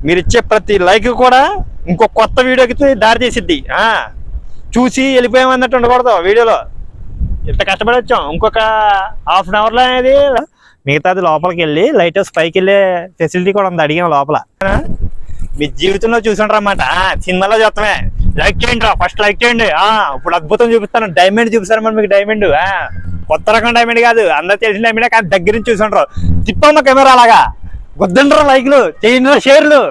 మీరు ఇచ్చే ప్రతి లైక్ కూడా ఇంకో కొత్త వీడియోకి దారి తీసిద్ది. చూసి వెళ్ళిపోయామన్నట్టు ఉండకూడదు. వీడియోలో ఇంత కష్టపడి వచ్చాం, ఇంకొక హాఫ్ అన్ అవర్లో అనేది మిగతాది లోపలికి వెళ్ళి లైట్ హౌస్ పైకి వెళ్ళే ఫెసిలిటీ కూడా ఉంది, అడిగాం లోపల. మీ జీవితంలో చూసుంటారన్నమాట, సినిమాలో చూస్తామే. లైక్ చేయండి రా, ఫస్ట్ లైక్ చేయండి. ఇప్పుడు అద్భుతం చూపిస్తాను, డైమండ్ చూపిస్తాను మరి మీకు. డైమండ్ కొత్త రకం డైమండ్ కాదు, అందరూ తెలిసిన డైమండ్, కానీ దగ్గర నుంచి చూసుంటారు. తిప్పమ్మ కెమెరా లాగా వద్దంటారు, లైక్లు చేయండి, షేర్లు.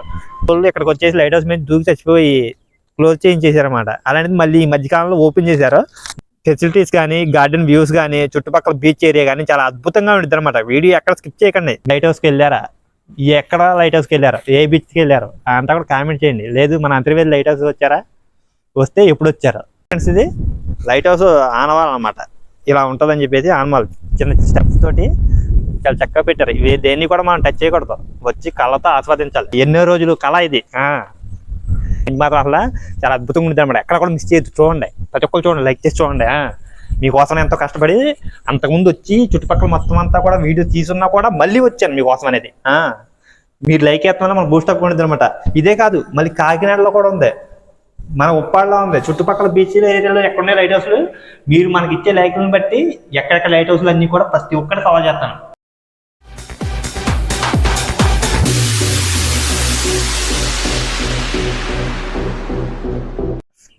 ఇక్కడికి వచ్చేసి లైట్ హౌస్ మీద దూకి చచ్చిపోయి క్లోజ్ చేయించేసారన్నమాట. అలాంటిది మళ్ళీ ఈ మధ్యకాలంలో ఓపెన్ చేశారు. ఫెసిలిటీస్ కానీ, గార్డెన్ వ్యూస్ కానీ, చుట్టుపక్కల బీచ్ ఏరియా కానీ చాలా అద్భుతంగా ఉంటుంది అనమాట. వీడియో ఎక్కడ స్కిప్ చేయకండి. లైట్ హౌస్కి వెళ్ళారా, ఎక్కడ లైట్ హౌస్కి వెళ్ళారు, ఏ బీచ్కి వెళ్ళారు అంతా కూడా కామెంట్ చేయండి. లేదు మన అంతర్వేది లైట్ హౌస్ వచ్చారా, వస్తే ఎప్పుడు వచ్చారు ఫ్రెండ్స్. ఇది లైట్ హౌస్ ఆనవాలన్నమాట, ఇలా ఉంటుందని చెప్పేసి ఆనవాళ్ళు చిన్న స్టెప్స్ తోటి చాలా చక్కగా పెట్టారు. ఇవి దేన్ని కూడా మనం టచ్ చేయకూడదు, వచ్చి కళతో ఆస్వాదించాలి. ఎన్నో రోజులు కళ ఇది. మాత్రం అసలు చాలా అద్భుతంగా ఉంటుంది అనమాట. ఎక్కడ కూడా మిస్ చేయొద్దు, చూడండి, ప్రతి ఒక్కరు చూడండి, లైక్ చేసి చూడండి. మీకోసం ఎంతో కష్టపడి అంతకుముందు వచ్చి చుట్టుపక్కల మొత్తం అంతా కూడా వీడియో తీసున్నా కూడా మళ్ళీ వచ్చాను మీకోసం అనేది. మీరు లైక్ చేస్తున్నా మనకు బూస్టప్ ఉంటుంది అనమాట. ఇదే కాదు, మళ్ళీ కాకినాడలో కూడా ఉంది, మన ఉప్పాడలో ఉంది, చుట్టుపక్కల బీచ్ ఏరియాలో ఎక్కడున్నాయి లైట్ హౌస్లు. మీరు మనకి ఇచ్చే లైక్లను బట్టి ఎక్కడెక్కడ లైట్ హౌస్లు అన్నీ కూడా ప్రతి ఒక్కటి కవర్ చేస్తాను.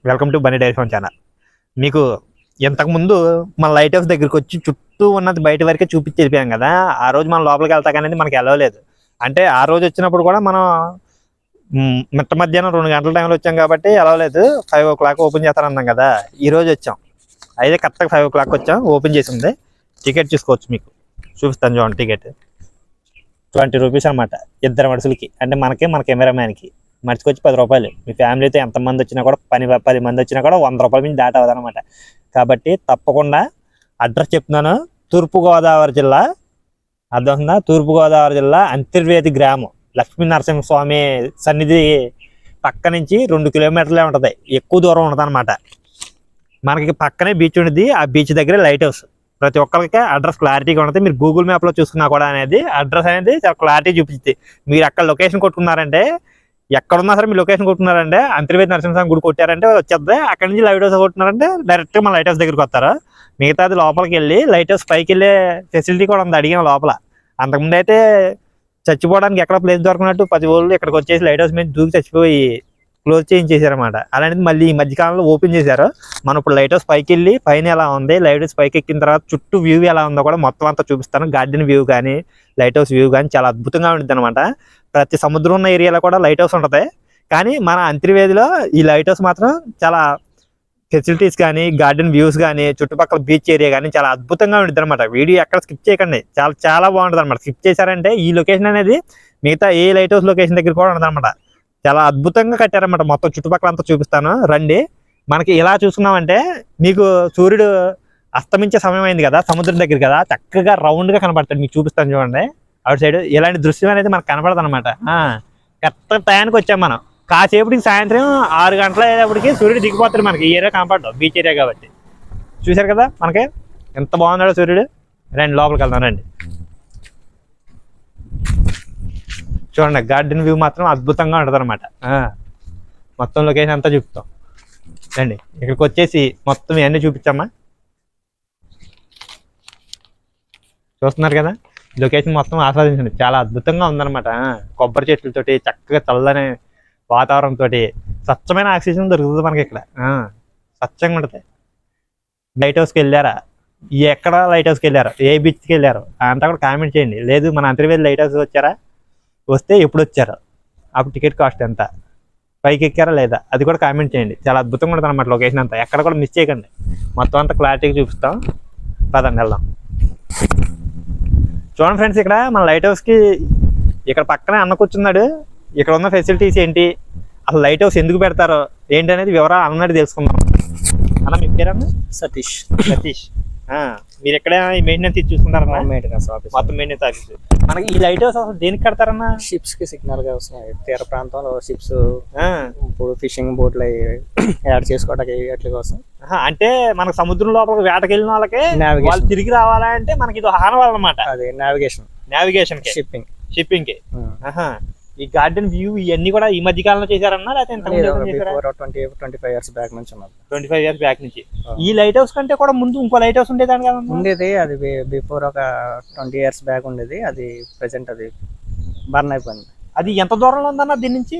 Welcome to Bunny dairy farm channel. మీకు ఇంతకుముందు మన లైట్ హౌస్ దగ్గరికి వచ్చి చుట్టూ ఉన్నది బయట వరకే చూపించి వెళ్ళిపోయాం కదా. ఆ రోజు మనం లోపలికి వెళ్తాం అనేది మనకి వెళ్ళలేదు. అంటే ఆ రోజు వచ్చినప్పుడు కూడా మనం మిట్ట మధ్యాహ్నం 2 గంటల టైంలో వచ్చాం కాబట్టి వెళ్ళలేదు. 5 o'clock ఓపెన్ చేస్తారన్నాం కదా. ఈ రోజు వచ్చాం, అయితే కరెక్ట్గా 5 o'clock వచ్చాం. ఓపెన్ చేసి ఉంది, టికెట్ చూసుకోవచ్చు. మీకు చూపిస్తాను చూడండి. టికెట్ 20 రూపీస్ అనమాట, ఇద్దరు మనుషులకి. అంటే మనకి, మన కెమెరామ్యాన్కి మనిషికి వచ్చి 10 రూపాయలు. మీ ఫ్యామిలీతో ఎంతమంది వచ్చినా కూడా 10 మంది వచ్చినా కూడా 100 రూపాయల నుంచి దాట అవ్వదనమాట. కాబట్టి తప్పకుండా అడ్రస్ చెప్తున్నాను. తూర్పుగోదావరి జిల్లా, అర్థమవుతుందా? తూర్పుగోదావరి జిల్లా అంతర్వేది గ్రామం, లక్ష్మీ నరసింహస్వామి సన్నిధి పక్క నుంచి 2 కిలోమీటర్లే ఉంటుంది. ఎక్కువ దూరం ఉంటుంది అనమాట. మనకి పక్కనే బీచ్ ఉంటుంది, ఆ బీచ్ దగ్గరే లైట్ హౌస్. ప్రతి ఒక్కరికి అడ్రస్ క్లారిటీగా ఉంటుంది. మీరు గూగుల్ మ్యాప్లో చూసుకున్నా కూడా అనేది అడ్రస్ అనేది చాలా క్లారిటీ చూపిస్తుంది. మీరు అక్కడ లొకేషన్ కొట్టుకున్నారంటే, ఎక్కడున్నా సరే మీ లొకేషన్ కొట్టుకున్నారంటే, అంతర్వేది నరసింహస్వామి గుడి కొట్టారంటే వచ్చేద్ది. అక్కడి నుంచి లైట్ హౌస్ కొట్టుకున్నారంటే డైరెక్ట్గా మన లైట్ హౌస్ దగ్గరికి వస్తారు. మిగతాది లోపలికి వెళ్ళి లైట్ హౌస్ పైకి వెళ్ళే ఫెసిలిటీ కూడా ఉంది, అడిగాం లోపల. అంతకుముందు అయితే చచ్చిపోవడానికి ఎక్కడ ప్లేస్ దొరకనట్టు 10 రోజులు ఇక్కడికి వచ్చేసి లైట్ హౌస్ మీద దూకి చచ్చిపోయి క్లోజ్ చేయించేసారన్నమాట. అలాంటిది మళ్ళీ ఈ మధ్యకాలంలో ఓపెన్ చేశారు. మనం ఇప్పుడు లైట్ హౌస్ పైకి వెళ్ళి పైన ఎలా ఉంది, లైట్ హౌస్ పైకి ఎక్కిన తర్వాత చుట్టూ వ్యూ ఎలా ఉందో కూడా మొత్తం అంతా చూపిస్తాను. గార్డెన్ వ్యూ కానీ, లైట్ హౌస్ వ్యూ కానీ చాలా అద్భుతంగా ఉంటుంది అనమాట. ప్రతి సముద్రం ఉన్న ఏరియాలో కూడా లైట్ హౌస్ ఉంటుంది, కానీ మన అంతర్వేదిలో ఈ లైట్ హౌస్ మాత్రం చాలా ఫెసిలిటీస్ కానీ, గార్డెన్ వ్యూస్ కానీ, చుట్టుపక్కల బీచ్ ఏరియా కానీ చాలా అద్భుతంగా ఉంటుంది అనమాట. వీడియో ఎక్కడ స్కిప్ చేయకండి, చాలా చాలా బాగుంటుంది అనమాట. స్కిప్ చేశారంటే ఈ లొకేషన్ అనేది మిగతా ఏ లైట్ హౌస్ లొకేషన్ దగ్గర కూడా ఉంటుంది అనమాట. చాలా అద్భుతంగా కట్టారన్నమాట. మొత్తం చుట్టుపక్కల అంతా చూపిస్తాను రండి. మనకి ఇలా చూసుకున్నామంటే మీకు సూర్యుడు అస్తమించే సమయం అయింది కదా, సముద్రం దగ్గర కదా, చక్కగా రౌండ్గా కనబడతాడు. మీకు చూపిస్తాను చూడండి. అవుట్ సైడ్ ఇలాంటి దృశ్యం అనేది మనకు కనపడదు అనమాట. కరెక్ట్ టైంకి వచ్చాం మనం. కాసేపటికి సాయంత్రం 6 గంటల అయ్యేటప్పటికి సూర్యుడు దిగిపోతాడు. మనకి ఈ ఏరియా కనపడదు, బీచ్ ఏరియా కాబట్టి. చూశారు కదా మనకి ఎంత బాగున్నాడో సూర్యుడు. రండి లోపలికి వెళ్దాం రండి. చూడండి, గార్డెన్ వ్యూ మాత్రం అద్భుతంగా ఉంటుంది అనమాట. మొత్తం లొకేషన్ అంతా చూపుతాం రండి. ఇక్కడికి వచ్చేసి మొత్తం ఇవన్నీ చూపించామా, చూస్తున్నారు కదా. లొకేషన్ మొత్తం ఆస్వాదించండి, చాలా అద్భుతంగా ఉందన్నమాట. కొబ్బరి చెట్లతోటి, చక్కగా చల్లని వాతావరణంతో, స్వచ్ఛమైన ఆక్సిజన్ దొరుకుతుంది మనకి ఇక్కడ. స్వచ్ఛంగా ఉంటుంది. లైట్ హౌస్కి వెళ్ళారా, ఎక్కడ లైట్ హౌస్కి వెళ్ళారు, ఏ బీచ్కి వెళ్ళారు అంతా కూడా కామెంట్ చేయండి. లేదు మన అంతర్వేది లైట్ హౌస్ వచ్చారా, వస్తే ఎప్పుడు వచ్చారు, అప్పుడు టికెట్ కాస్ట్ ఎంత, పైకి ఎక్కారా లేదా, అది కూడా కామెంట్ చేయండి. చాలా అద్భుతంగా ఉంటుంది అనమాట లొకేషన్ అంతా. ఎక్కడ కూడా మిస్ చేయకండి, మొత్తం అంతా క్లారిటీగా చూపిస్తాం. పదండి వెళ్దాం. చూడండి ఫ్రెండ్స్, ఇక్కడ మన లైట్ హౌస్కి ఇక్కడ పక్కనే అన్న కూర్చున్నాడు. ఇక్కడ ఉన్న ఫెసిలిటీస్ ఏంటి, అసలు లైట్ హౌస్ ఎందుకు పెడతారో ఏంటి అనేది వివరాలు అన్నట్టు తెలుసుకుందాం. అన్న మీ పేరన్నా? సతీష్. సతీష్, మీరు ఎక్కడ మెయింటెనెన్స్ చూసుకుంటారన్నా? మెయింటెనెన్స్ ఆఫీస్, మొత్తం మెయింటెనెన్స్ ఆఫీస్. మనకి ఈ లైట్ హౌస్ అసలు దేనికి కడతారన్నా? షిప్స్ కి సిగ్నల్ గా వస్తున్నాయి. తీర ప్రాంతంలో షిప్స్, ఇప్పుడు ఫిషింగ్ బోట్లు యాడ్ చేసుకోవడానికి వాటి కోసం. అంటే మనకు సముద్రం లోపల వేటకి వెళ్ళిన వాళ్ళకి వాళ్ళు తిరిగి రావాలంటే మనకి ఇది ఆనవాళ్ళు అనమాట. అది నావిగేషన్ నావిగేషన్ షిప్పింగ్ షిప్పింగ్ కి. ఈ గార్డెన్ వ్యూ ఇవన్నీ కూడా ఈ మధ్య కాలంలో చేశారన్నా లేకపోతే ఇంతకు ముందు ఏమైనా చేశారా? బిఫోర్ 25 ఇయర్స్ బ్యాక్ నుంచి ఉన్నది. 25 years బ్యాక్ నుంచి. ఈ లైట్ హౌస్ కంటే కూడా ముందు ఇంకో లైట్ హౌస్ ఉండేదాని కదా? ఉండేది. అది బిఫోర్ ఒక 20 years బ్యాక్ ఉండేది. అది ప్రెసెంట్ అది బర్న్ అయిపోయింది. అది ఎంత దూరంలో ఉందన్న దీని నుంచి?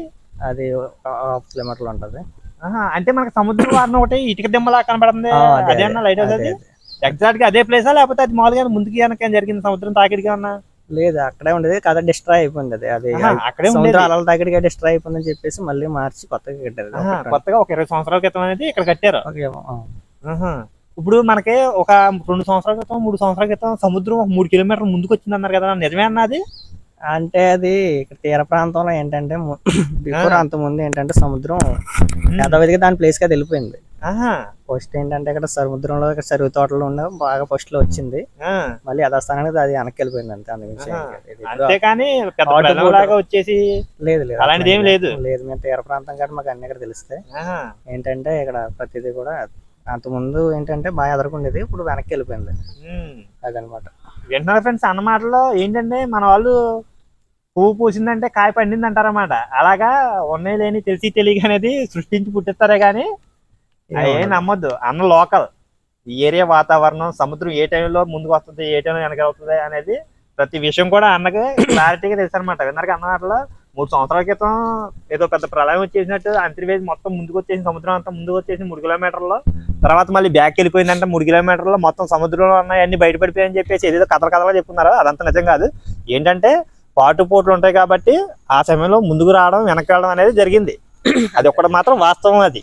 అది 1/2 kilometer ఉంటుంది. అంటే మనకి సముద్రం వారిన ఒకటి ఇటుక దిమ్మలా కనబడుతుంది, అదే అన్న లైట్ హౌస్? అది ఎగ్జాక్ట్ గా అదే ప్లేసా లేకపోతే అది మామూలుగా ముందుకి వెనక జరిగింది సముద్రం తాకిడికి అన్నా? లేదు, అక్కడే ఉండేది. కథ డిస్ట్రాయ్ అయిపోయింది. అది అక్కడే సముద్రం అలల తాకిడిగా డిస్ట్రాయ్ అయిపోయిందని చెప్పేసి మళ్ళీ మార్చి కొత్తగా కట్టారు. కొత్తగా ఒక 20 సంవత్సరాల క్రితం అనేది ఇక్కడ కట్టారు. ఇప్పుడు మనకి ఒక 2 సంవత్సరాల క్రితం 3 సంవత్సరాల క్రితం సముద్రం ఒక 3 kilometers ముందుకు వచ్చింది అన్నారు కదా, నిజమే అన్నది? అంటే అది ఇక్కడ తీర ప్రాంతంలో ఏంటంటే బిఫోర్ అంత ముందు ఏంటంటే సముద్రం యథావిధిగా దాని ప్లేస్ కి అది వెళ్ళిపోయింది. ఫస్ట్ ఏంటంటే ఇక్కడ సముద్రంలో ఇక్కడ చెరువు తోటలు ఉండే బాగా ఫస్ట్ లో వచ్చింది. మళ్ళీ యథాస్థానానికి అది వెనక్కి వెళ్ళిపోయింది అంతే. అంతేకాని వచ్చేసి లేదు లేదు అలాంటిది ఏం లేదు. లేదు, మేము తీర ప్రాంతం కాబట్టి మాకు అన్ని ఇక్కడ తెలిస్తే ఏంటంటే ఇక్కడ ప్రతిదీ కూడా అంత ముందు ఏంటంటే బాగా ఎదుర్కొండేది, ఇప్పుడు వెనక్కి వెళ్ళిపోయింది. అదనమాట. వింటున్నారు ఫ్రెండ్స్ అన్నమాటలో ఏంటంటే మన వాళ్ళు పువ్వు పూసిందంటే కాయ పండింది అంటారన్నమాట. అలాగా ఉన్నాయి లేని తెలిసి తెలియక అనేది సృష్టించి పుట్టిస్తారే కానీ ఏం నమ్మొద్దు. అన్న లోకల్ ఈ ఏరియా వాతావరణం, సముద్రం ఏ టైంలో ముందుకు వస్తుంది ఏ టైంలో వెనక అవుతుంది అనేది ప్రతి విషయం కూడా అన్నకి క్లారిటీగా తెలుసు అనమాట. విన్నరకి అన్నమాటలో 3 సంవత్సరాల క్రితం ఏదో పెద్ద ప్రళయం వచ్చేసినట్టు అంతర్వేది మొత్తం ముందుకు వచ్చేసి సముద్రం అంతా ముందుకు వచ్చేసి 3 kilometers, తర్వాత మళ్ళీ బ్యాక్ వెళ్ళిపోయిందంటే 3 kilometers మొత్తం సముద్రంలో ఉన్నాయన్నీ బయటపడిపోయాయని చెప్పేసి ఏదో కథలుగా చెప్పుకున్నారు. అదంతా నిజం కాదు. ఏంటంటే పాటుపోట్లు ఉంటాయి కాబట్టి ఆ సమయంలో ముందుకు రావడం వెనక్కి వెళ్ళడం అనేది జరిగింది. అది ఒక్కటి మాత్రం వాస్తవం. అది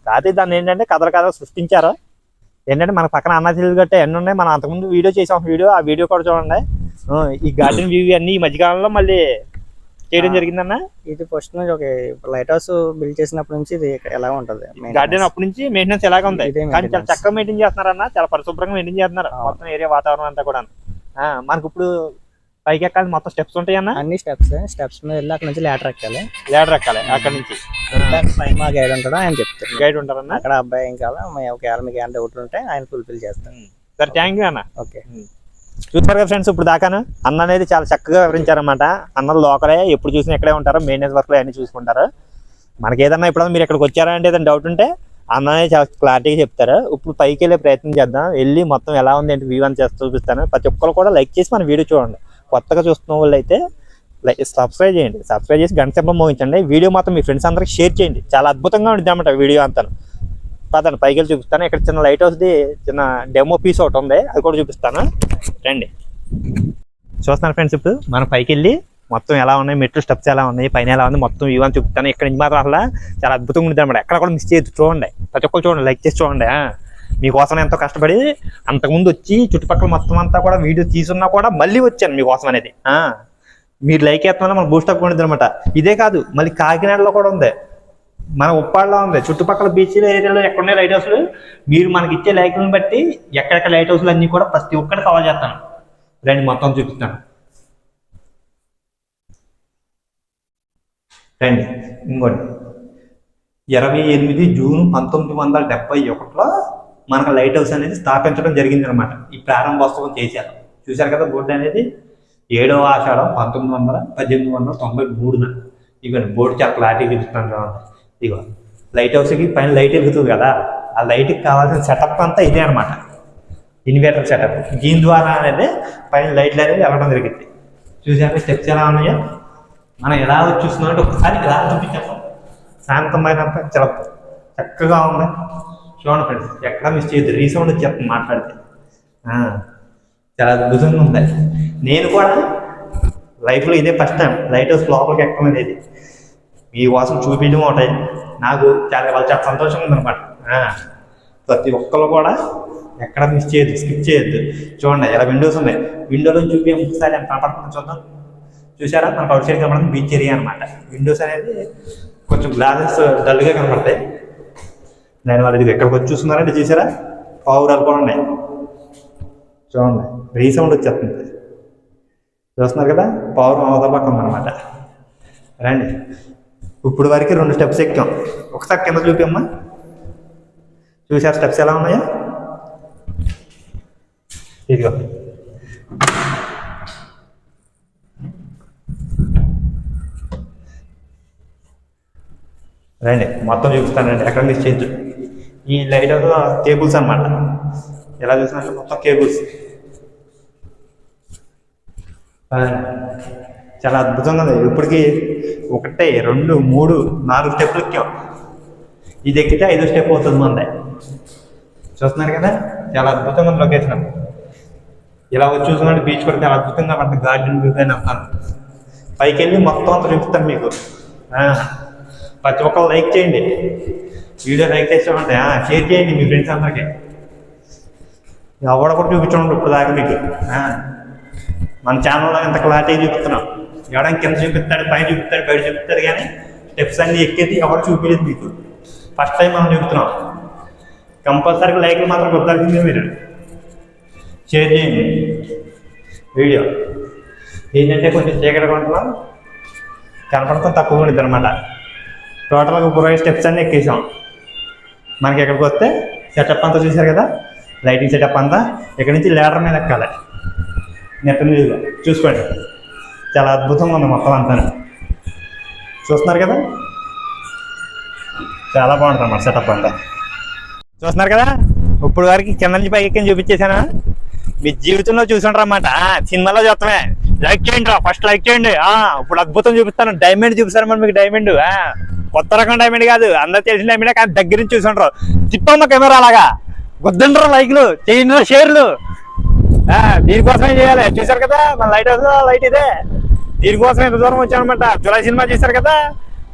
కాకపోతే దాన్ని ఏంటంటే కథలు సృష్టించారు. ఏంటంటే మన పక్కన అన్న చెల్లి గట్టే ఎన్ని ఉన్నాయి. మనం అంతకుముందు వీడియో చేసాం, ఆ వీడియో కూడా చూడండి. ఈ గార్డెన్ వ్యూ అన్ని ఈ మధ్యకాలంలో మళ్ళీ చేయడం జరిగిందన్న. ఇది ఫస్ట్ నుంచి ఒక లైట్ హౌస్ బిల్డ్ చేసినప్పటి నుంచి ఇది ఎలా ఉంటది గార్డెన్ అప్పటి నుంచి మెయింటెనెన్స్ ఎలాగ ఉంది కానీ చాలా చక్కగా మెయింటైన్ చేస్తున్నారన్న. చాలా పరిశుభ్రంగా మెయింటైన్ చేస్తున్నారు మొత్తం ఏరియా వాతావరణం అంతా కూడా. మనకి ఇప్పుడు పైకి ఎక్కాలి మొత్తం స్టెప్స్ ఉంటాయి అన్న. అన్ని స్టెప్స్ మీద వెళ్ళి అక్కడ నుంచి ladder ఎక్కాలి. అక్కడ నుంచి మా గైడ్ ఉంటాడు, ఆయన చెప్తారు. గైడ్ ఉంటారన్న అక్కడ. అబ్బాయి ఏం కాదా ఒకవేళ మీకు ఏమైనా డౌట్ ఉంటే ఆయన ఫుల్ఫిల్ చేస్తాను. సరే, థ్యాంక్ యూ అన్న. ఓకే. చూస్తారు కదా ఫ్రెండ్స్, ఇప్పుడు దాకాను అన్న అనేది చాలా చక్కగా వివరించారన్నమాట. అన్నలు లోకలే, ఎప్పుడు చూసినా ఇక్కడే ఉంటారు, మెయింటెనెన్స్ వర్క్లు అన్ని చూసుకుంటారు. మనకి ఏదన్నా ఇప్పుడు మీరు ఇక్కడికి వచ్చారా అంటే ఏదైనా డౌట్ ఉంటే అన్న అనేది చాలా క్లారిటీగా చెప్తారు. ఇప్పుడు పైకి వెళ్ళే ప్రయత్నం చేద్దాం. వెళ్ళి మొత్తం ఎలా ఉంది ఏంటి వ్యూ అని చేసి చూపిస్తాను. ప్రతి ఒక్కరు కూడా లైక్ చేసి మన వీడియో చూడండి. కొత్తగా చూస్తున్న వాళ్ళు అయితే సబ్స్క్రైబ్ చేయండి. సబ్స్క్రైబ్ చేసి గంట సింబల్ మోగించండి. వీడియో మాత్రం మీ ఫ్రెండ్స్ అందరికి షేర్ చేయండి. చాలా అద్భుతంగా ఉంటుంది అన్నమాట వీడియో అంతా. పదండి పైకి వెళ్ళి చూపిస్తాను. ఇక్కడ చిన్న లైట్ హౌస్ది చిన్న డెమో పీస్ ఒకటి ఉంది, అది కూడా చూపిస్తాను. రండి. చూస్తున్నారు ఫ్రెండ్స్, ఇప్పుడు మనం పైకి వెళ్ళి మొత్తం ఎలా ఉన్నాయి, మెట్లు స్టెప్స్ ఎలా ఉన్నాయి, పైన ఎలా ఉంది మొత్తం వ్యూ అని చూపిస్తాను. ఇక్కడ నుంచి మాత్రం అసలు చాలా అద్భుతంగా ఉంటుంది అన్నమాట. ఎక్కడ కూడా మిస్ చేయొద్దు. చూడండి, ప్రతి ఒక్కరు చూడండి, లైక్ చేసి చూడండి. మీకోసం ఎంతో కష్టపడి అంతకుముందు వచ్చి చుట్టుపక్కల మొత్తం అంతా కూడా వీడియో తీసున్నా కూడా మళ్ళీ వచ్చాను మీకోసం అనేది. మీరు లైక్ వేస్తున్నా మన బూస్టప్ ఉంటుంది అనమాట. ఇదే కాదు, మళ్ళీ కాకినాడలో కూడా ఉంది, మన ఉప్పాడలో ఉంది, చుట్టుపక్కల బీచ్ ఏరియాలో ఎక్కడున్నాయి లైట్ హౌస్లు. మీరు మనకి ఇచ్చే లైక్లను బట్టి ఎక్కడెక్కడ లైట్ హౌస్లు అన్నీ కూడా ప్రతి ఒక్కటి కవర్ చేస్తాను. రండి మొత్తం చూపిస్తాను. రండి. ఇంకోటి 28 జూన్ 1971లో మనకు లైట్ హౌస్ అనేది స్థాపించడం జరిగింది అనమాట. ఈ ప్రారంభోత్సవం చేశారు. చూశారు కదా బోర్డు అనేది. 7వ ఆషాఢం 1893 ఇక బోర్డు చాలా క్లారిటీ చూపిస్తాను చూడండి. ఇగో లైట్ హౌస్కి పైన లైట్ వెలుగుతుంది కదా, ఆ లైట్కి కావాల్సిన సెటప్ అంతా ఇదే అనమాట. Inverter setup. దీని ద్వారా అనేది పైన లైట్లు అనేది వెళ్ళడం జరిగింది. చూసాక స్టెప్స్ ఎలా ఉన్నాయో మనం ఎలా చూస్తున్నాం అంటే ఒకసారి ఎలా చూపించాము. శాంతమైనంత చాలా చక్కగా ఉంది. చూడండి ఫ్రెండ్స్, ఎక్కడ మిస్ చేయొద్దు. రీసౌండ్ వచ్చేస్తుంది మాట్లాడితే. చాలా అద్భుతంగా ఉంది. నేను కూడా లైఫ్లో ఇదే ఫస్ట్ టైం లైట్ హౌస్ లోపలికి ఎక్కడం అనేది. మీకోసం చూపించడం ఉంటాయి. నాకు చాలా సంతోషంగా ఉందన్నమాట. ప్రతి ఒక్కరు కూడా ఎక్కడ మిస్ చేయొద్దు, స్కిప్ చేయొద్దు. చూడండి ఎలా విండోస్ ఉన్నాయి. విండోలో చూపి ఒకసారి ఎంత కనపడుతుందో చూద్దాం. చూసారా, మనకు అవుట్ సైడ్ కనపడుతుంది బీచ్ ఏరియా అనమాట. విండోస్ అనేది కొంచెం గ్లాసెస్ డల్గా కనపడతాయి. నేను వాళ్ళు ఎక్కడికి వచ్చి చూస్తున్నారంటే చూసారా, పావురాలు కూడా ఉన్నాయి. చూడండి రీసౌండ్ వచ్చేస్తుంది. చూస్తున్నారు కదా, పావురం అవతల పక్కన ఉందన్నమాట. రండి, ఇప్పుడు వరకు 2 స్టెప్స్ ఎక్కాం. ఒకసారి కింద చూపమ్మా. చూసారు స్టెప్స్ ఎలా ఉన్నాయో. ఇదిగో రండి మొత్తం చూపిస్తానండి, ఎక్కడ మిస్ చేయొచ్చు. ఈ లైట్ హౌస్ కేబుల్స్ అనమాట. ఎలా చూసినట్టు మొత్తం కేబుల్స్. చాలా అద్భుతంగా ఉంది. ఇప్పటికి 1 2 3 4 స్టెప్లు ఎక్కాం. ఇది ఎక్కితే 5వ స్టెప్ అవుతుంది మందే. చూస్తున్నారు కదా, చాలా అద్భుతంగా ఉంది లొకేషన్. ఇలా వచ్చి చూసుకుంటే బీచ్ కూడా చాలా అద్భుతంగా పడుతుంది. గార్డెన్ వ్యూ అని వస్తాను, పైకి వెళ్ళి మొత్తం అంతా చూపిస్తాను మీకు. ప్రతి ఒక్కరు లైక్ చేయండి, వీడియో లైక్ చేసామంటే షేర్ చేయండి మీ ఫ్రెండ్స్ అందరికీ. ఎవడ కూడా చూపించండి ఇప్పుడు దాకా మీకు. మన ఛానల్లో ఇంత క్లారిటీ చూపిస్తున్నాం. ఎవడని కింద చూపిస్తాడు, పైన చూపిస్తాడు, బయట చూపిస్తాడు, కానీ స్టెప్స్ అన్నీ ఎక్కేది ఎవరు చూపించలేదు మీకు. ఫస్ట్ టైం మనం చూపుతున్నాం. కంపల్సరీగా లైక్లు మాత్రం కొట్టాల్సిందే. మీరు షేర్ చేయండి వీడియో. ఏంటంటే కొంచెం చీకటి కొంటున్నాం, కనపడతాం తక్కువ ఉంటుంది అనమాట. టోటల్గా 5 స్టెప్స్ అన్నీ ఎక్కేసాం. మనకి ఎక్కడికి వస్తే సెటప్ అంతా చూశారు కదా, లైటింగ్ సెటప్ అంతా. ఇక్కడి నుంచి లేడర్ మీద ఎక్కాలి, నెట్ మీదుగా చూసుకోండి. చాలా అద్భుతంగా ఉంది మొత్తం అంతా. చూస్తున్నారు కదా, చాలా బాగుంటుంది అన్నమాట సెటప్ అంతా. చూస్తున్నారు కదా, ఇప్పుడు వరకు కింద నుంచి పైకి ఎక్కి చూపించేశాను. మీ జీవితంలో చూసుంటారు అన్నమాట, సినిమాలో చూస్తామే. లైక్ చేయండి రా, ఫస్ట్ లైక్ చేయండి. ఇప్పుడు అద్భుతం చూపిస్తాను, డైమండ్ చూపిస్తాను మరి మీకు. డైమండ్ కొత్త రకం డైమండ్ కాదు, అందరూ తెలిసిన డైమండే, కానీ దగ్గర నుంచి చూసుంటారు. తిప్పమ్మ కెమెరా అలాగా గుద్దంటారు, లైక్లు చేయండి, షేర్లు. దీనికోసమే చేయాలి. చూసారు కదా మన లైట్ హౌస్ లైట్ ఇదే. దీనికోసం ఎంత దూరం వచ్చామన్నమాట. జులై సినిమా చూసారు కదా,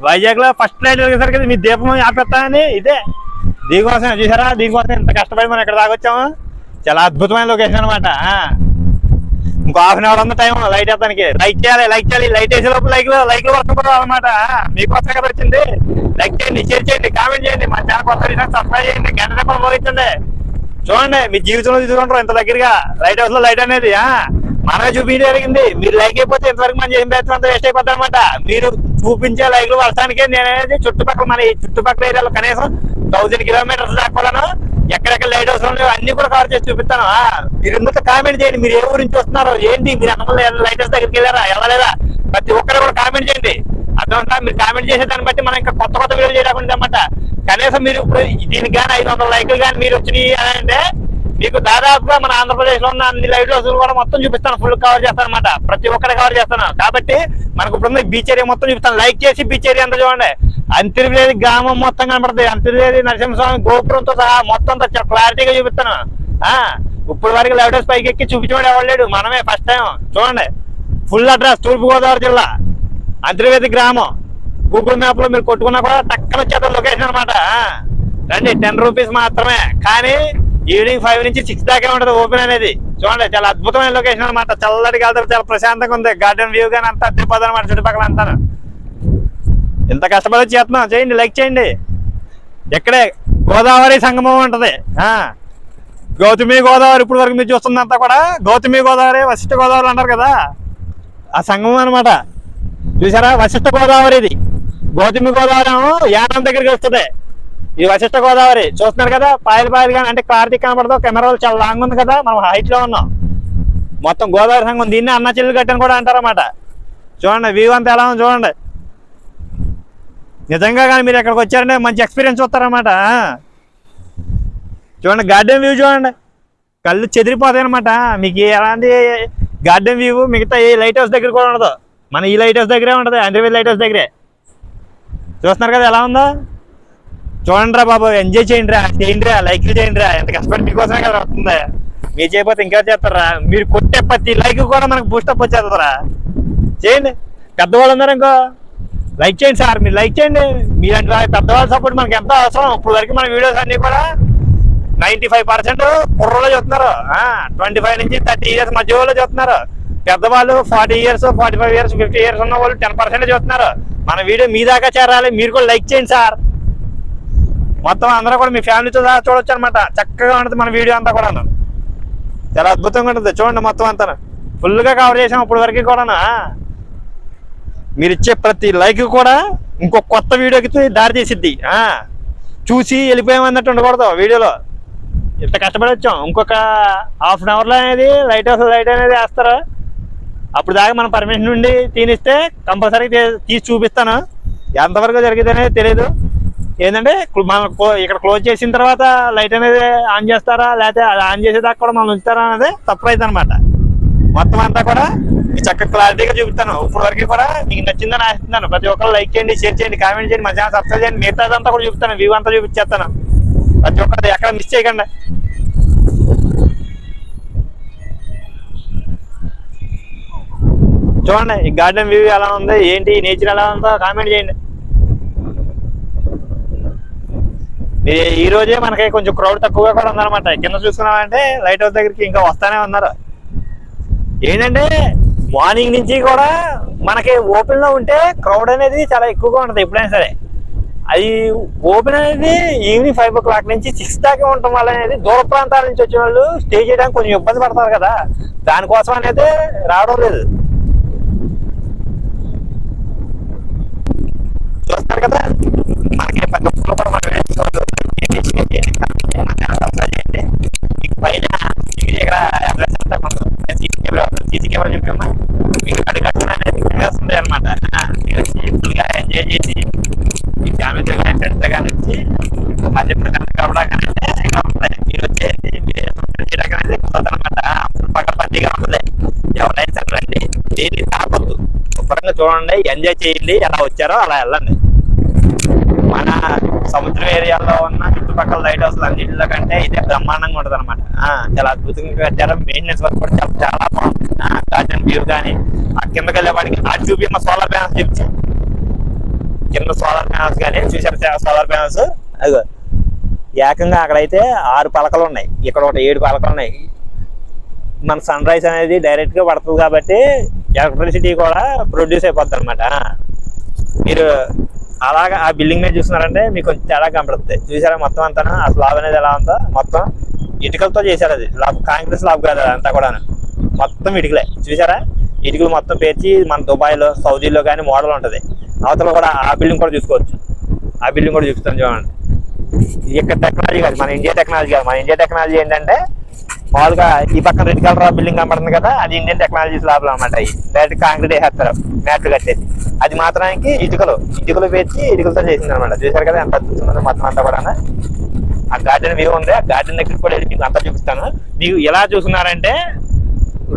వైజాగ్ లో ఫస్ట్ లైట్ చూసారు కదా, మీ దీపం ఆపేస్తా అని ఇదే. దీనికోసం చూసారా, దీనికోసం ఎంత కష్టపడి మనం ఇక్కడ దాకా వచ్చాము. చాలా అద్భుతమైన లొకేషన్ అనమాట. ఇంకో ½ అవర్ ఉంది టైం లైట్ వేస్తానికి. లైక్ చేయాలి, లైక్ చేయాలి. లైట్ వేసే లోపు లైక్లు వర్క్ అనమాట. మీకోసం కదా వచ్చింది. లైక్ చేయండి, షేర్ చేయండి, కామెంట్ చేయండి. మా ఛానల్ కొత్త సబ్స్క్రైబ్ చేయండి, గంట రూపాయలు మోగించండి. చూడండి, మీ జీవితంలో చూసుకుంటారు ఇంత దగ్గరగా లైట్ హౌస్ లో లైట్ అనేది మనమే చూపించడం జరిగింది. మీరు లైక్ అయిపోతే ఇంతవరకు మనం ఏం పెడతాం అంత వేస్ట్ అయిపోద్ది అనమాట. మీరు చూపించే లైక్లు వర్షానికే నేననేది చుట్టుపక్కల మన చుట్టుపక్కల ఏరియాలో కనీసం 1000 కిలోమీటర్స్ దాకపోలను ఎక్కడెక్కడ లైట్ హౌస్ ఉన్నాయో అన్ని కూడా కవర్ చేసి చూపిస్తాను. మీరు ఎందుకు కామెంట్ చేయండి, మీరు ఏ ఊరి నుంచి వస్తున్నారు, ఏంటి, మీరు అన్న లైట్ హౌస్ దగ్గరికి వెళ్ళారా, వెళ్ళలేదా, ప్రతి ఒక్కరు కూడా కామెంట్ చేయండి. అర్థమంటా, మీరు కామెంట్ చేసే దాన్ని బట్టి మనం ఇంకా కొత్త వీడియో చేయకుండా అనమాట. కనీసం మీరు ఇప్పుడు దీనికి కానీ 500 లైక్లు కానీ మీరు వచ్చినాయి అని అంటే మీకు దాదాపుగా మన ఆంధ్రప్రదేశ్ లో ఉన్న అన్ని లైట్ హౌస్ కూడా మొత్తం చూపిస్తాను, ఫుల్ కవర్ చేస్తాను అనమాట. ప్రతి ఒక్కరు కవర్ చేస్తాను. కాబట్టి మనకు ఇప్పుడు బీచ్ ఏరియా మొత్తం చూపిస్తాను. లైక్ చేసి బీచ్ ఏరియా అంతా చూడండి. అంతర్వేది గ్రామం మొత్తం కనపడుతుంది. అంతర్వేది నరసింహస్వామి గోపురంతో సహా మొత్తం అంతా క్లారిటీగా చూపిస్తాను. ఇప్పుడు వరకు లైట్ హౌస్ పైకి ఎక్కి చూపించడం ఎవరు మనమే ఫస్ట్ టైం. చూడండి, ఫుల్ అడ్రస్ తూర్పుగోదావరి జిల్లా అంతర్వేది గ్రామం. గూగుల్ మ్యాప్ లో మీరు కొట్టుకున్నా కూడా టక్కన వచ్చేది లొకేషన్ అనమాట. రండి, 10 రూపీస్ మాత్రమే. కానీ ఈవినింగ్ 5 నుంచి 6 దాకా ఉంటుంది ఓపెన్ అనేది. చూడండి, చాలా అద్భుతమైన లొకేషన్ అనమాట. చల్లటి గాలితో చాలా ప్రశాంతంగా ఉంది. గార్డెన్ వ్యూ కానీ అంతా అద్దెపోతుంది అనమాట. చుట్టుపక్కల అంతా ఎంత కష్టపడి చేస్తున్నాం. చేయండి, లైక్ చేయండి. ఎక్కడే గోదావరి సంగమం ఉంటుంది. గౌతమి గోదావరి ఇప్పుడు వరకు మీరు చూస్తుందంతా కూడా గౌతమి గోదావరి, వశిష్ఠ గోదావరి అంటారు కదా, ఆ సంగమం అనమాట. చూసారా, వశిష్ఠ గోదావరి ఇది. గౌతమి గోదావరి యానం దగ్గరికి వస్తుంది. ఇది వశిష్ఠ గోదావరి. చూస్తున్నారు కదా, పాయలు కానీ అంటే క్లారిటీ కనపడదు. కెమెరాలు చాలా లాంగ్ ఉంది కదా, మనం హైట్ లో ఉన్నాం. మొత్తం గోదావరి సంగమం. దీన్ని అన్నా చెల్లి గట్టని కూడా అంటారన్నమాట. చూడండి, వ్యూ అంతా ఎలా ఉంది చూడండి. నిజంగా కానీ మీరు ఎక్కడికి వచ్చారంటే మంచి ఎక్స్పీరియన్స్ వస్తారన్నమాట. చూడండి, గార్డెన్ వ్యూ చూడండి, కళ్ళు చెదిరిపోతాయి అనమాట. మీకు ఎలాంటి గార్డెన్ వ్యూ మిగతా ఏ లైట్ హౌస్ దగ్గర కూడా ఉండదు. మన ఈ లైట్ హౌస్ దగ్గరే ఉంటుంది, అంతర్వేది లైట్ హౌస్ దగ్గరే. చూస్తున్నారు కదా ఎలా ఉందో. చూడండి రా బాబు, ఎంజాయ్ చేయండి రా, లైక్లు చేయండి రా. ఎంత కష్టపడి మీకోసమే కదా వస్తుంది. మీరు చేయకపోతే ఇంకా చేస్తారా. మీరు కొట్టే ప్రతి లైక్ కూడా మనకు బూస్టప్ వచ్చేస్తుందిరా. చేయండి, పెద్దవాళ్ళు ఉన్నారు ఇంకో లైక్ చేయండి సార్. మీరు లైక్ చేయండి. మీరంటే పెద్దవాళ్ళ సపోర్ట్ మనకి ఎంత అవసరం. ఇప్పుడు వరకు మన వీడియోస్ అన్ని కూడా 95% కుర్రలో చూస్తున్నారు. 25 నుంచి 30 ఇయర్స్ మధ్య వాళ్ళు చూస్తున్నారు. పెద్దవాళ్ళు 40 ఇయర్స్, 45 ఇయర్స్, 50 ఇయర్స్ ఉన్న వాళ్ళు 10% చూస్తున్నారు. మన వీడియో మీ దాకా చేరాలి. మీరు కూడా లైక్ చేయండి సార్. మొత్తం అందరూ కూడా మీ ఫ్యామిలీతో సహా చూడొచ్చు అనమాట. చక్కగా ఉంటుంది మన వీడియో అంతా కూడా. చాలా అద్భుతంగా ఉంటుంది. చూడండి, మొత్తం అంతా ఫుల్గా కవర్ చేసాం ఇప్పుడు వరకు కూడా. మీరు ఇచ్చే ప్రతి లైక్ కూడా ఇంకో కొత్త వీడియోకి దారి తీసిద్ది. చూసి వెళ్ళిపోయామన్నట్టు ఉండకూడదు వీడియోలో. ఇంత కష్టపడి వచ్చాం. ఇంకొక ½ అవర్లో అనేది లైట్ హౌస్ లైట్ అనేది వేస్తారు. అప్పుడు దాకా మన పర్మిషన్ నుండి తీనిస్తే కంపల్సరీ తీసి చూపిస్తాను. ఎంతవరకు జరిగింది అనేది తెలియదు. ఏంటంటే మనం ఇక్కడ క్లోజ్ చేసిన తర్వాత లైట్ అనేది ఆన్ చేస్తారా, లేకపోతే అది ఆన్ చేసేదాకా కూడా మనం ఉంచుతారా అనేది సర్ప్రైజ్ అనమాట. మొత్తం అంతా కూడా చక్కగా క్లారిటీగా చూపిస్తాను. ఇప్పుడు వరకు కూడా మీకు నచ్చిందని ఆశిస్తున్నాను. ప్రతి ఒక్కరు లైక్ చేయండి, షేర్ చేయండి, కామెంట్ చేయండి, మధ్యాహ్నం సబ్స్క్రైబ్ చేయండి. మిగతాదంతా కూడా చూపిస్తాను, వ్యూ అంతా చూపించేస్తాను. ప్రతి ఒక్కరు ఎక్కడ మిస్ చేయకండి. చూడండి ఈ గార్డెన్ వ్యూ ఎలా ఉంది, ఏంటి నేచర్ ఎలా ఉందో కామెంట్ చేయండి. ఈ రోజే మనకి కొంచెం క్రౌడ్ తక్కువగా కూడా ఉందన్నమాట. కింద చూసుకున్నామంటే లైట్ హౌస్ దగ్గరికి ఇంకా వస్తానే ఉన్నారు. ఏంటంటే మార్నింగ్ నుంచి కూడా మనకి ఓపెన్ లో ఉంటే క్రౌడ్ అనేది చాలా ఎక్కువగా ఉంటుంది ఎప్పుడైనా సరే. అది ఓపెన్ అనేది ఈవినింగ్ 5 o'clock నుంచి 6 దాకా ఉండటం వల్ల అనేది దూర ప్రాంతాల నుంచి వచ్చిన వాళ్ళు స్టే చేయడానికి కొంచెం ఇబ్బంది పడతారు కదా, దానికోసం అనేది రావడం లేదు. చూస్తారు కదా మనకి పైన సీసీ కెమెరా చెప్పామా మీకు అది కట్టిన అనేది వస్తుంది అనమాట. ఫుల్గా ఎంజాయ్ చేసి ఈ ఫ్యామిలీతో కానీ ఫ్రెండ్స్తో కానీ వచ్చి మధ్య మీరు వచ్చేసి అనమాట. పక్కపందిగా ఉంటుంది. ఎవరైనా సరే రండి, దేన్ని తాకొద్దు, శుభ్రంగా చూడండి, ఎంజాయ్ చేయండి. ఎలా వచ్చారో అలా వెళ్ళండి. మన సముద్రం ఏరియాలో ఉన్న చుట్టుపక్కల లైట్ హౌస్ అన్నింటిలో కంటే ఇదే బ్రహ్మాండంగా ఉంటుంది అనమాట. చాలా అద్భుతంగా కట్టారు. మెయింటెనెన్స్ వర్క్ కూడా చాలా బాగుంటుంది. గార్డెన్ వ్యూ కానీ ఆ కిందకి వెళ్ళేవాడికి ఆ చూపిన సోలార్ ప్యానల్స్ చూపించాం. కింద సోలార్ ప్యానల్స్ కానీ చూసారు, సోలార్ ప్యానల్స్ అదిగో ఏకంగా అక్కడైతే 6 పలకలు ఉన్నాయి, ఇక్కడ ఒకటి 7 పలకలు ఉన్నాయి. మన సన్ రైజ్ అనేది డైరెక్ట్ గా పడుతుంది కాబట్టి ఎలక్ట్రిసిటీ కూడా ప్రొడ్యూస్ అయిపోద్ది అనమాట. మీరు అలాగా ఆ బిల్డింగ్ మీద చూస్తున్నారంటే మీకు కొంచెం తేడా కనపడుతుంది. చూసారా మొత్తం అంతా ఆ స్లాబ్ అనేది ఎలా ఉందో, మొత్తం ఇటుకలతో చేశారు. అది స్లాబ్, కాంక్రీట్ స్లాబ్ కాదు అంతా కూడా, మొత్తం ఇటుకలే. చూసారా ఇటుకలు మొత్తం పేర్చి మన దుబాయ్లో సౌదీలో కానీ మోడల్ ఉంటుంది. అవతల కూడా ఆ బిల్డింగ్ కూడా చూసుకోవచ్చు. ఆ బిల్డింగ్ కూడా చూపిస్తాను చూడండి. ఇక్కడ టెక్నాలజీ కాదు, మన ఇండియా టెక్నాలజీ కాదు. మన ఇండియా టెక్నాలజీ ఏంటంటే మామూలుగా ఈ పక్కన రెడ్ కలర్ బిల్డింగ్ కనబడుతుంది కదా, అది ఇండియన్ టెక్నాలజీ స్లాబ్లు అనమాట. అవి డైరెక్ట్ కాంక్రీట్ వేసేస్తారు, మ్యాట్లు కట్టేసి. అది మాత్రానికి ఇటుకలు పేర్చి ఇటుకలతో చేసింది అనమాట. చూసారు కదా ఎంత అద్భుతంగా మొత్తం అంతా కూడా. ఆ గార్డెన్ వ్యూ ఉంది, ఆ గార్డెన్ దగ్గరికి కూడా మీకు అంతా చూపిస్తాను. మీకు ఎలా చూస్తున్నారంటే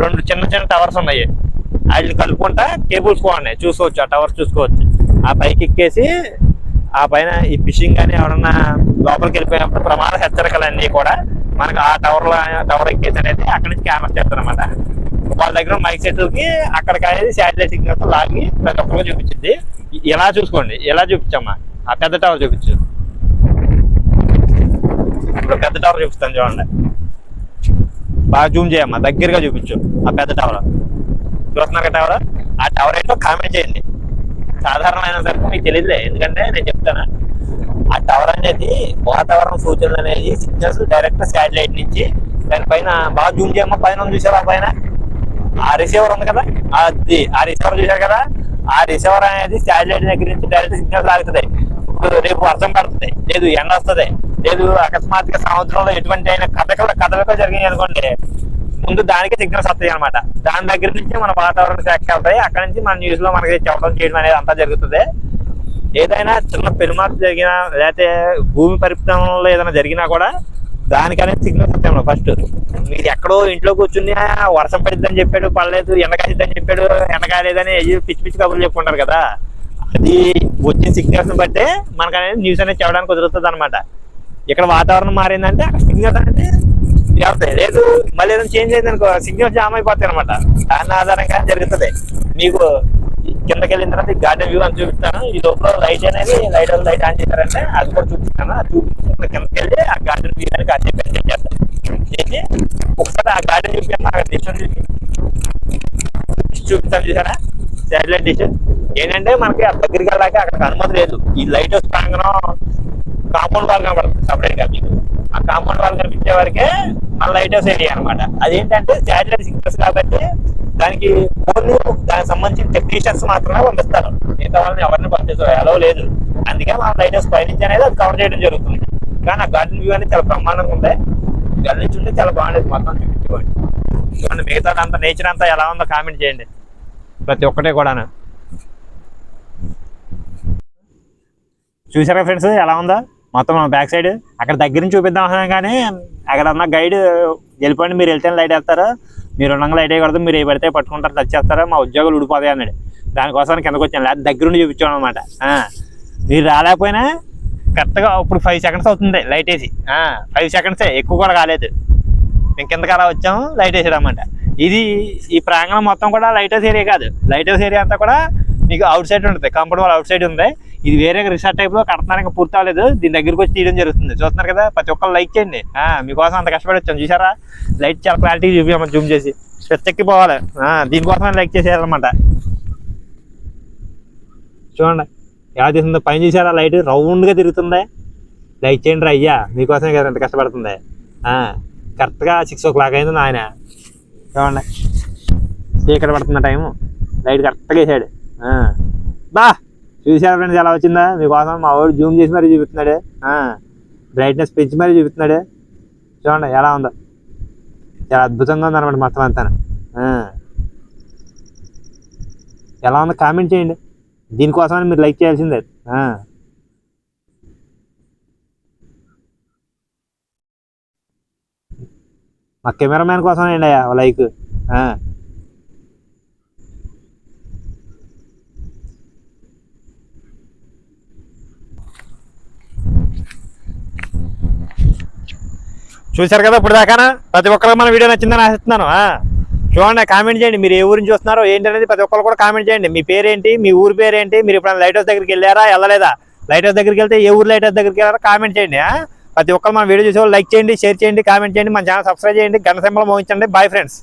2 చిన్న టవర్స్ ఉన్నాయి, వాటిని కలుపుకుంటా కేబుల్స్ కూడా ఉన్నాయి, చూసుకోవచ్చు. ఆ టవర్స్ చూసుకోవచ్చు. ఆ పైకి ఎక్కేసి ఆ పైన ఈ ఫిషింగ్ కానీ ఎవరన్నా లోపలికి వెళ్ళిపోయినప్పుడు ప్రమాద హెచ్చరికలన్నీ కూడా మనకు ఆ టవర్ ఎక్కేసి అనేది అక్కడి నుంచి కెమెరా చేస్తారు అనమాట. వాళ్ళ దగ్గర మైక్ సెట్లకి అక్కడికి అనేది శాటిలైట్ సిగ్నల్స్ లాగి ప్రతి ఒక్కరికి చూపించింది. ఎలా చూసుకోండి, ఎలా చూపించమ్మా ఆ పెద్ద టవర్ చూపించు. ఇప్పుడు పెద్ద టవర్ చూపిస్తాను చూడండి, బాగా జూమ్ చేయమ్మా, దగ్గరగా చూపించు. ఆ పెద్ద టవర్ చూస్తున్నారు టవర్. ఆ టవర్ ఏంటో కామెంట్ చేయండి. సాధారణమైన సరికి మీకు తెలియదులే, ఎందుకంటే నేను చెప్తాను. ఆ టవర్ అనేది వాతావరణ సూచనలు అనేది సిగ్నల్స్ డైరెక్ట్ శాటిలైట్ నుంచి దానిపైన బాగా జూమ్ చేయమ్మా. పైన చూసారు, ఆ పైన ఆ రిసీవర్ ఉంది కదా, అది ఆ రిసీవర్ చూసారు కదా. ఆ రిసీవర్ అనేది శాటిలైట్ దగ్గర నుంచి డైరెక్ట్ సిగ్నల్స్ ఆగుతుంది. ఇప్పుడు రేపు వర్షం పడుతుంది, లేదు ఎండ వస్తుంది, లేదు అకస్మాత్తుగా సముద్రంలో ఎటువంటి అయినా కథలతో జరిగాయి అనుకోండి, ముందు దానికి సిగ్నల్స్ వస్తాయి అనమాట. దాని దగ్గర నుంచి మన వాతావరణ శాఖ వెళ్తాయి. అక్కడ నుంచి మన న్యూస్ లో మనకి చెప్పడం చేయడం అనేది అంతా జరుగుతుంది. ఏదైనా చిన్న పెనుమార్పు జరిగినా లేకపోతే భూమి పరిభ్రమణలో ఏదైనా జరిగినా కూడా దానికనేది సిగ్నల్స్ వస్తాయి. ఫస్ట్ మీరు ఎక్కడో ఇంట్లో కూర్చుని వర్షం పడిద్దని చెప్పాడు, పడలేదు, ఎండకాసిద్దని చెప్పాడు, ఎండకాలేదని పిచ్చి పిచ్చి కబుర్లు చెప్పుకుంటారు కదా. అది వచ్చిన సిగ్నల్స్ బట్టే మనకు అనేది న్యూస్ అనేది చెప్పడానికి కుదురుతుంది అనమాట. ఇక్కడ వాతావరణం మారిందంటే అక్కడ సిగ్నల్స్ అనేది వెళ్తాయి, లేదు మళ్ళీ ఏదైనా చేంజ్ అయింది అనుకో సిగ్నల్స్ జామ్ అయిపోతాయి అనమాట. దాని ఆధారంగా జరుగుతుంది. మీకు కిందకి వెళ్ళిన తర్వాత గార్డెన్ వ్యూ అని చూపిస్తాను. ఈ లోపల లైట్ అనేది లైట్ ఆన్ చేశారంటే అది కూడా చూపిస్తాను. అది చూపించి కిందకి వెళ్ళి ఆ గార్డెన్ వ్యూ అని కాసేపు ఎంజాయ్ చేస్తాను. చేసి ఒకసారి ఆ గార్డెన్ చూపిస్తాను చూసారా శాటిలైట్ డిష్. ఏంటంటే మనకి ఆ దగ్గరికి వెళ్ళాక అక్కడికి అనుమతి లేదు. ఈ లైట్ హౌస్ ప్రాంగణం కాంపౌండ్ వాల్ కనబడుతుంది సపరేట్ గా. మీకు ఆ కాంపౌండ్ వాల్ కనిపించే వరకే మన లైట్ హౌస్ ఏరియా అనమాట. అదేంటంటే శాటిలైట్ సిగ్నల్స్ కాబట్టి దానికి ఓన్లీ దానికి సంబంధించిన టెక్నీషియన్స్ మాత్రమే పంపిస్తారు. మిగతా వాళ్ళని ఎవరిని పంపిస్తారు, ఎలా లేదు. అందుకే మన లైట్ హౌస్ పైనుంచి అనేది అది కవర్ చేయడం జరుగుతుంది. కానీ ఆ గార్డెన్ వ్యూ అనేది చాలా బ్రహ్మాండంగా ఉంది. గల్లి నుంచి ఉంటే చాలా బాగుండేది. మొత్తం చూపించుకోండి. చూడండి మిగతా అంతా నేచర్ అంతా ఎలా ఉందో కామెంట్ చేయండి ప్రతి ఒక్కటే కూడా. చూసారా ఫ్రెండ్స్ ఎలా ఉందో మొత్తం మన బ్యాక్ సైడ్. అక్కడ దగ్గర నుంచి చూపిద్దాం అనుకున్నాం కానీ అక్కడ ఉన్న గైడ్ వెళ్ళిపోండి, మీరు వెళ్తే లైట్ వేస్తారు, మీరు ఉండగా లైట్ వేయకూడదు, మీరు ఏ పడితే పట్టుకుంటారు, టచ్ చేస్తారా, మా ఉద్యోగాలు ఊడిపోతాయి అన్నాడు. దానికోసం కిందకు వచ్చాను, లేదా దగ్గరుండి చూపించాను అనమాట. మీరు రాలేకపోయినా కరెక్ట్గా ఇప్పుడు 5 seconds అవుతుంది లైట్ వేసి. 5 seconds, ఎక్కువ కూడా కాలేదు. మేము కిందకి అలా వచ్చాము, లైట్ వేసాడు అనమాట. ఇది ఈ ప్రాంగణం మొత్తం కూడా లైట్ హౌస్ ఏరియా కాదు, లైట్ హౌస్ ఏరియా అంతా కూడా మీకు అవుట్ సైడ్ ఉంటుంది, కాంపౌండ్ వాల్ అవుట్ సైడ్ ఉంది. ఇది వేరే రిసార్ట్ టైప్లో కడుతున్నారు, ఇంకా పూర్తి అవ్వలేదు. దీని దగ్గరికి వచ్చి తీయడం జరుగుతుంది. చూస్తున్నారు కదా, ప్రతి ఒక్కరు లైక్ చేయండి. మీకోసం అంత కష్టపడి వచ్చాను చూసారా, లైట్ చాలా క్లారిటీ చూపించాము, జూమ్ చేసి స్పెచ్చెక్కిపోవాలి. దీనికోసం లైక్ చేసేయాలన్నమాట. చూడండి ఎలా తీస్తుందో, పైన చూసారా లైట్ రౌండ్గా తిరుగుతుంది. లైక్ చేయండి రా అయ్యా, మీకోసమే కదా ఎంత కష్టపడుతుంది. కరెక్ట్గా 6 o'clock అయింది ఆయన. చూడండి చీకటి పడుతున్న టైము, లైట్ కరెక్ట్గా వేసాడు. బా చూసారా ఫ్రెండ్స్ ఎలా వచ్చిందా, మీకోసం మా వాడు జూమ్ చేసి మరీ చూపిస్తున్నాడు, బ్రైట్నెస్ పెంచి మరీ చూపిస్తున్నాడు. చూడండి ఎలా ఉందో, చాలా అద్భుతంగా ఉందన్నమాట మొత్తం అంతా. ఎలా ఉందో కామెంట్ చేయండి, దీనికోసమని మీరు లైక్ చేయాల్సిందే. మా కెమెరామ్యాన్ కోసం అండి అయ్యా లైక్. చూశారు కదా ఇప్పుడు దాకా, ప్రతి ఒక్కరికి మన వీడియో నచ్చిందని ఆశిస్తున్నాను. చూడండి కామెంట్ చేయండి, మీరు ఏ ఊరి నుంచి వస్తున్నారో ఏంటి అనేది ప్రతి ఒక్కరు కూడా కామెంట్ చేయండి. మీ పేరేంటి, మీ ఊరి పేరేంటి, మీరు ఇప్పుడు లైట్ హౌస్ దగ్గరికి వెళ్ళారా వెళ్ళలేదా, లైట్ హౌస్ దగ్గరికి వెళ్తే ఏ ఊరు లైట్ హౌస్ దగ్గరికి వెళ్ళారా కామెంట్ చేయండి. ప్రతి ఒక్కరు మన వీడియో చూసేవాళ్ళు లైక్ చేయండి, షేర్ చేయండి, కామెంట్ చేయండి, మన ఛానల్ సబ్స్క్రైబ్ చేయండి, గంట సింబల్ మోగించండి. Bye friends.